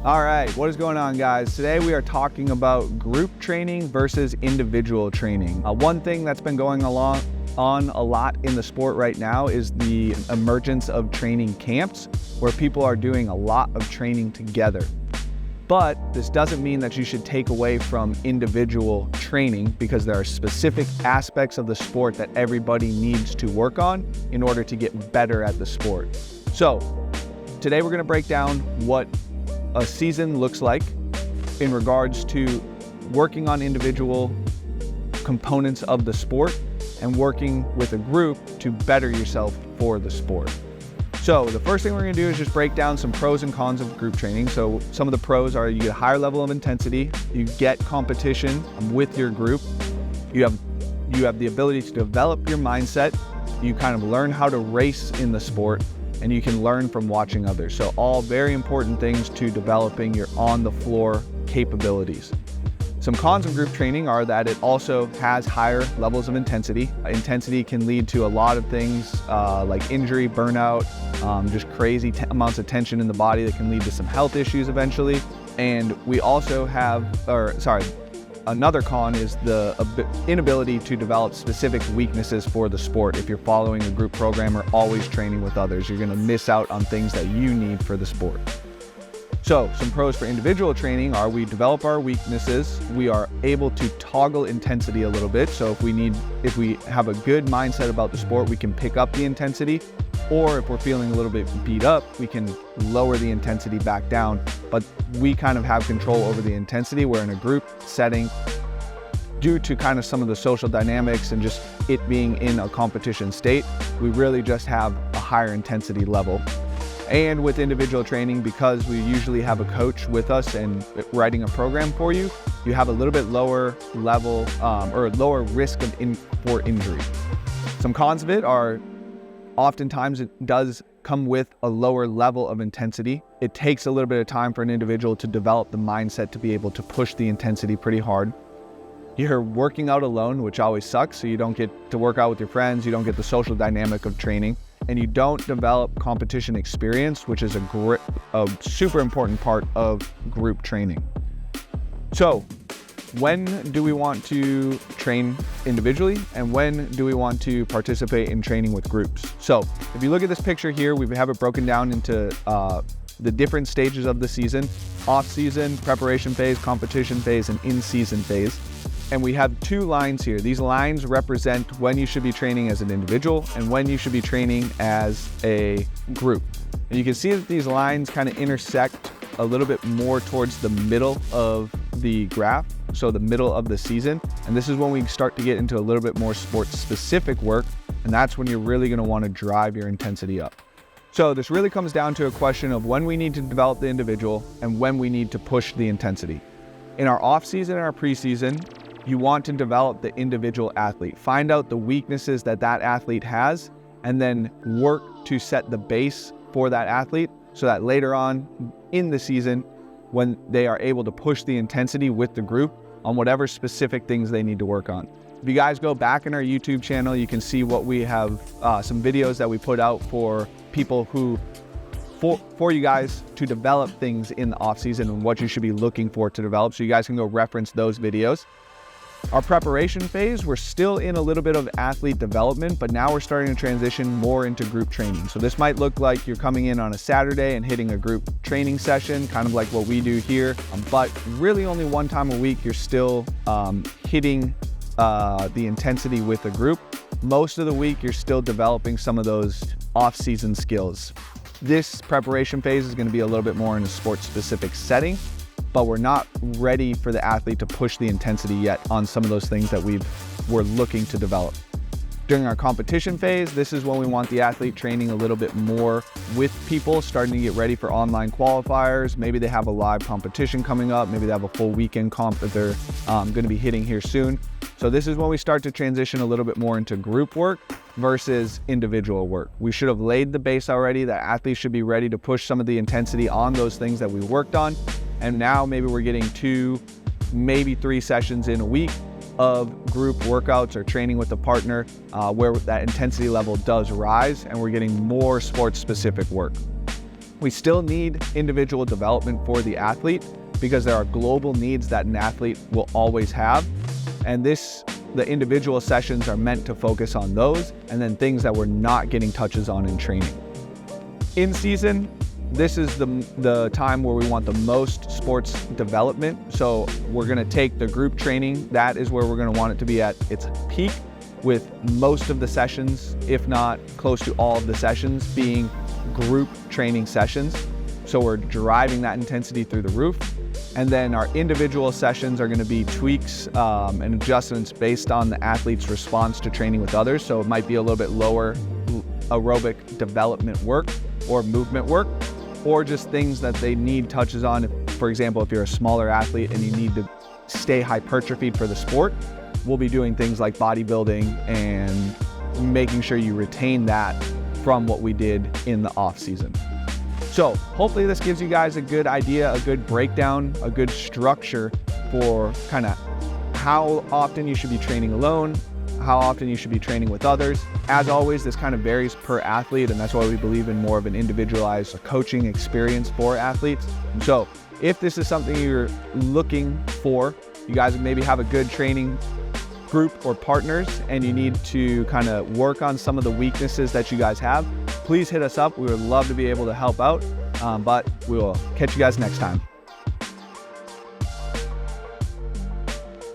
All right, what is going on, guys? Today we are talking about group training versus individual training. One thing that's been going on a lot in the sport right now is the emergence of training camps where people are doing a lot of training together. But this doesn't mean that you should take away from individual training, because there are specific aspects of the sport that everybody needs to work on in order to get better at the sport. So today we're going to break down what a season looks like in regards to working on individual components of the sport and working with a group to better yourself for the sport. So the first thing we're going to do is just break down some pros and cons of group training. So some of the pros are you get a higher level of intensity, you get competition with your group, you have the ability to develop your mindset, you kind of learn how to race in the sport, and you can learn from watching others. So all very important things to developing your on-the-floor capabilities. Some cons of group training are that it also has higher levels of intensity. Intensity can lead to a lot of things like injury, burnout, just crazy amounts of tension in the body that can lead to some health issues eventually. And we also have, another con is the inability to develop specific weaknesses for the sport. If you're following a group program or always training with others, you're going to miss out on things that you need for the sport. So some pros for individual training are we develop our weaknesses, we are able to toggle intensity a little bit. So if we have a good mindset about the sport, we can pick up the intensity, or if we're feeling a little bit beat up, we can lower the intensity back down. But we kind of have control over the intensity, where in a group setting, due to kind of some of the social dynamics and just it being in a competition state, we really just have a higher intensity level. And with individual training, because we usually have a coach with us and writing a program for you, you have a little bit lower level or lower risk for injury. Some cons of it are oftentimes it does come with a lower level of intensity. It takes a little bit of time for an individual to develop the mindset to be able to push the intensity pretty hard. You're working out alone, which always sucks. So you don't get to work out with your friends, you don't get the social dynamic of training, and you don't develop competition experience, which is a super important part of group training. So when do we want to train individually, and when do we want to participate in training with groups? So if you look at this picture here, we have it broken down into the different stages of the season: off-season, preparation phase, competition phase, and in-season phase. And we have two lines here. These lines represent when you should be training as an individual and when you should be training as a group. And you can see that these lines kind of intersect a little bit more towards the middle of the graph, so the middle of the season. And this is when we start to get into a little bit more sport-specific work, and that's when you're really going to want to drive your intensity up. So this really comes down to a question of when we need to develop the individual and when we need to push the intensity. In our off-season and our preseason, you want to develop the individual athlete. Find out the weaknesses that athlete has, and then work to set the base for that athlete so that later on in the season, when they are able to push the intensity with the group on whatever specific things they need to work on. If you guys go back in our YouTube channel, you can see what we have, some videos that we put out for people for you guys to develop things in the off season and what you should be looking for to develop. So you guys can go reference those videos. Our preparation phase, we're still in a little bit of athlete development, but now we're starting to transition more into group training. So this might look like you're coming in on a Saturday and hitting a group training session, kind of like what we do here, but really only one time a week you're still hitting the intensity with a group. Most of the week you're still developing some of those off-season skills. This preparation phase is going to be a little bit more in a sports-specific setting, but we're not ready for the athlete to push the intensity yet on some of those things that we're looking to develop. During our competition phase, this is when we want the athlete training a little bit more with people, starting to get ready for online qualifiers. Maybe they have a live competition coming up. Maybe they have a full weekend comp that they're going to be hitting here soon. So this is when we start to transition a little bit more into group work versus individual work. We should have laid the base already. The athletes should be ready to push some of the intensity on those things that we worked on. And now maybe we're getting 2, maybe 3 sessions in a week of group workouts or training with a partner where that intensity level does rise and we're getting more sports specific work. We still need individual development for the athlete because there are global needs that an athlete will always have. And the individual sessions are meant to focus on those and then things that we're not getting touches on in training. In season, this is the time where we want the most sports development. So we're gonna take the group training. That is where we're gonna want it to be at its peak, with most of the sessions, if not close to all of the sessions, being group training sessions. So we're driving that intensity through the roof. And then our individual sessions are gonna be tweaks and adjustments based on the athlete's response to training with others. So it might be a little bit lower aerobic development work or movement work, or just things that they need touches on. For example, if you're a smaller athlete and you need to stay hypertrophied for the sport, we'll be doing things like bodybuilding and making sure you retain that from what we did in the off season. So hopefully this gives you guys a good idea, a good breakdown, a good structure for kind of how often you should be training alone, how often you should be training with others. As always, this kind of varies per athlete, and that's why we believe in more of an individualized coaching experience for athletes. So if this is something you're looking for, you guys maybe have a good training group or partners and you need to kind of work on some of the weaknesses that you guys have, please hit us up. We would love to be able to help out, but we will catch you guys next time.